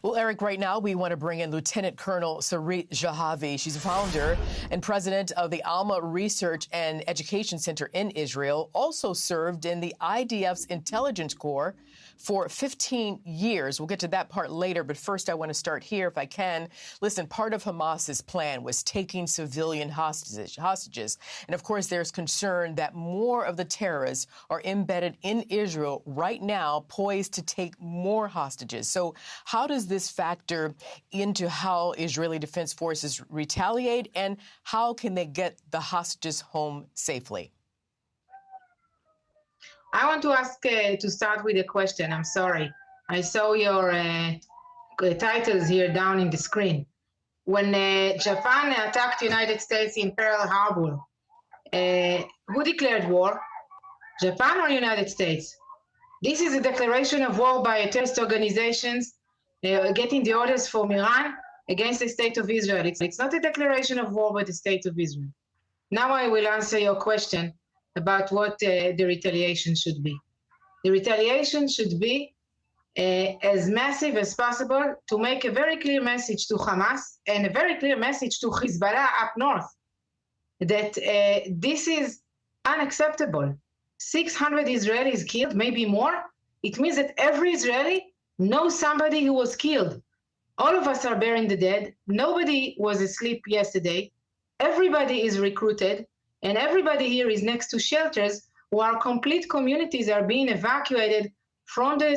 Well, Eric, right now we want to bring in Lieutenant Colonel Sarit Zehavi. She's a founder and president of the Alma Research and Education Center in Israel, also served in the IDF's intelligence corps for 15 years. We'll get to that part later, but first I want to start here if I can. Listen, part of Hamas's plan was taking civilian hostages. And of course, there's concern that more of the terrorists are embedded in Israel right now, poised to take more hostages. So how does this factor into how Israeli Defense Forces retaliate, and how can they get the hostages home safely? I want to ask to start with a question. I'm sorry. I saw your titles here down in the screen. When Japan attacked the United States in Pearl Harbor, who declared war? Japan or United States? This is a declaration of war by terrorist organizations getting the orders from Iran against the state of Israel. It's not a declaration of war by the state of Israel. Now I will answer your question about what the retaliation should be. The retaliation should be as massive as possible to make a very clear message to Hamas and a very clear message to Hezbollah up north that this is unacceptable. 600 Israelis killed, maybe more. It means that every Israeli knows somebody who was killed. All of us are burying the dead. Nobody was asleep yesterday. Everybody is recruited. And everybody here is next to shelters where complete communities are being evacuated from the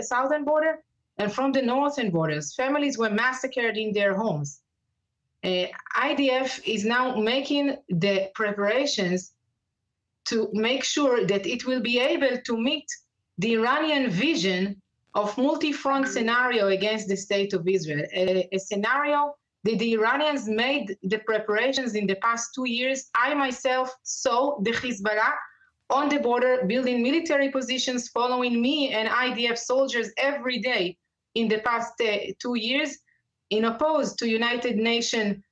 southern border and from the northern borders. Families were massacred in their homes. IDF is now making the preparations to make sure that it will be able to meet the Iranian vision of multi-front scenario against the state of Israel, a scenario that the Iranians made the preparations in the past 2 years. I myself saw the Hezbollah on the border building military positions following me and IDF soldiers every day in the past 2 years, in opposed to United Nations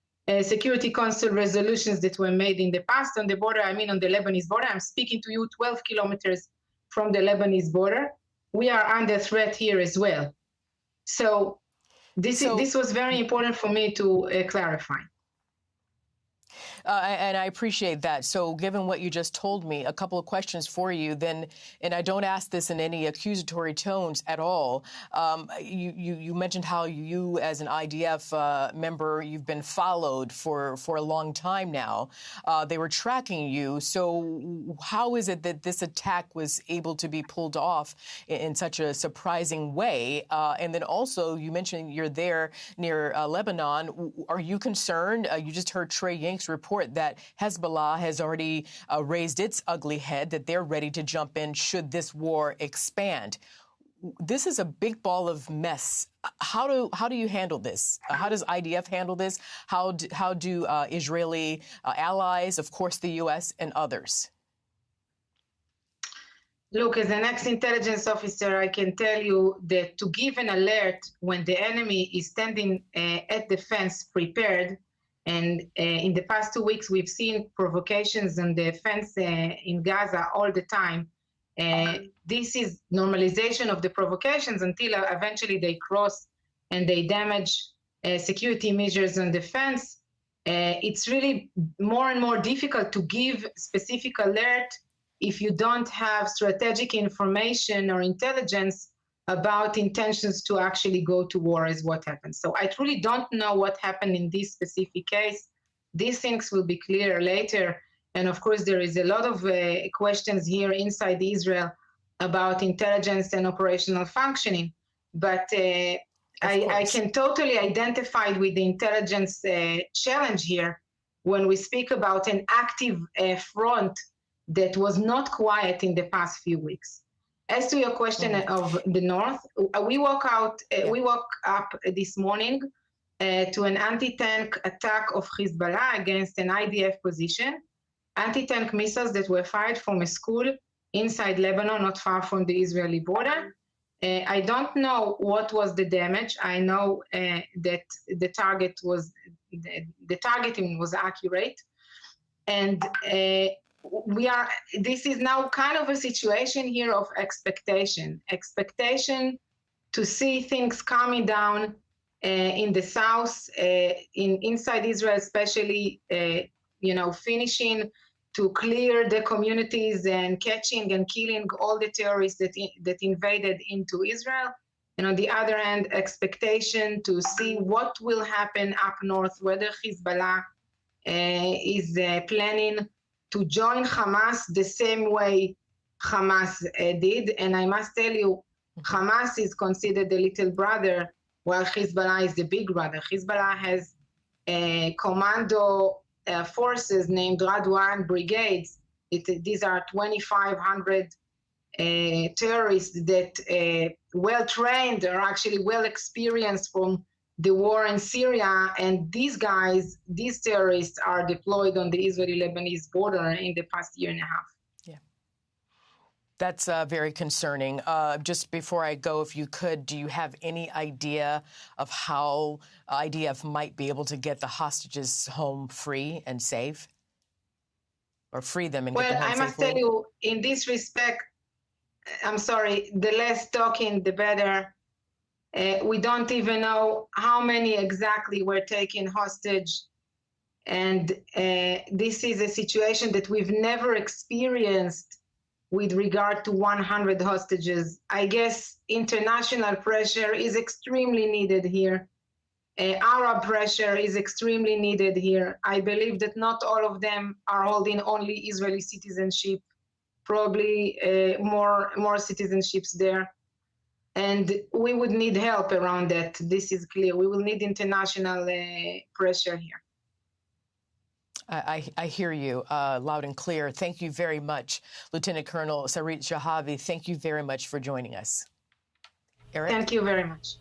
Security Council resolutions that were made in the past on the border. I mean on the Lebanese border. I'm speaking to you 12 kilometers from the Lebanese border. We are under threat here as well. So this was very important for me to clarify. And I appreciate that. So given what you just told me, a couple of questions for you then, and I don't ask this in any accusatory tones at all. You mentioned how you as an IDF member, you've been followed for a long time now. They were tracking you. So how is it that this attack was able to be pulled off in such a surprising way? And then also you mentioned you're there near Lebanon. Are you concerned? You just heard Trey Yank's report that Hezbollah has already raised its ugly head, that they're ready to jump in should this war expand. This is a big ball of mess. How do you handle this? How does IDF handle this? How do Israeli allies, of course, the U.S. and others? Look, as an ex-intelligence officer, I can tell you that to give an alert when the enemy is standing at the fence prepared. And in the past 2 weeks, we've seen provocations on the fence in Gaza all the time. This is normalization of the provocations until eventually they cross and they damage security measures on the fence. It's really more and more difficult to give specific alert if you don't have strategic information or intelligence about intentions to actually go to war is what happened. So I truly don't know what happened in this specific case. These things will be clear later. And of course, there is a lot of questions here inside Israel about intelligence and operational functioning. But I can totally identify with the intelligence challenge here when we speak about an active front that was not quiet in the past few weeks. As to your question of the North, we woke up this morning to an anti-tank attack of Hezbollah against an IDF position, anti-tank missiles that were fired from a school inside Lebanon, not far from the Israeli border. I don't know what was the damage. I know that the targeting was accurate, and this is now kind of a situation here of expectation to see things calming down in the south, inside Israel, especially, finishing to clear the communities and catching and killing all the terrorists that invaded into Israel. And on the other hand, expectation to see what will happen up north, whether Hezbollah is planning to join Hamas the same way Hamas did. And I must tell you, Hamas is considered the little brother, while Hezbollah is the big brother. Hezbollah has commando forces named Radwan brigades. These are 2,500 terrorists that well-trained or actually well-experienced from the war in Syria, and these terrorists are deployed on the Israeli-Lebanese border in the past year and a half. Yeah, that's very concerning. Just before I go, if you could, do you have any idea of how IDF might be able to get the hostages home free and safe? Or free them and get them home safely? Well, I must tell you, in this respect, I'm sorry, the less talking, the better. We don't even know how many exactly were taken hostage. And this is a situation that we've never experienced with regard to 100 hostages. I guess international pressure is extremely needed here. Arab pressure is extremely needed here. I believe that not all of them are holding only Israeli citizenship, probably more citizenships there. And we would need help around that. This is clear. We will need international pressure here. I hear you loud and clear. Thank you very much, Lieutenant Colonel Sarit Zehavi. Thank you very much for joining us. Eric? Thank you very much.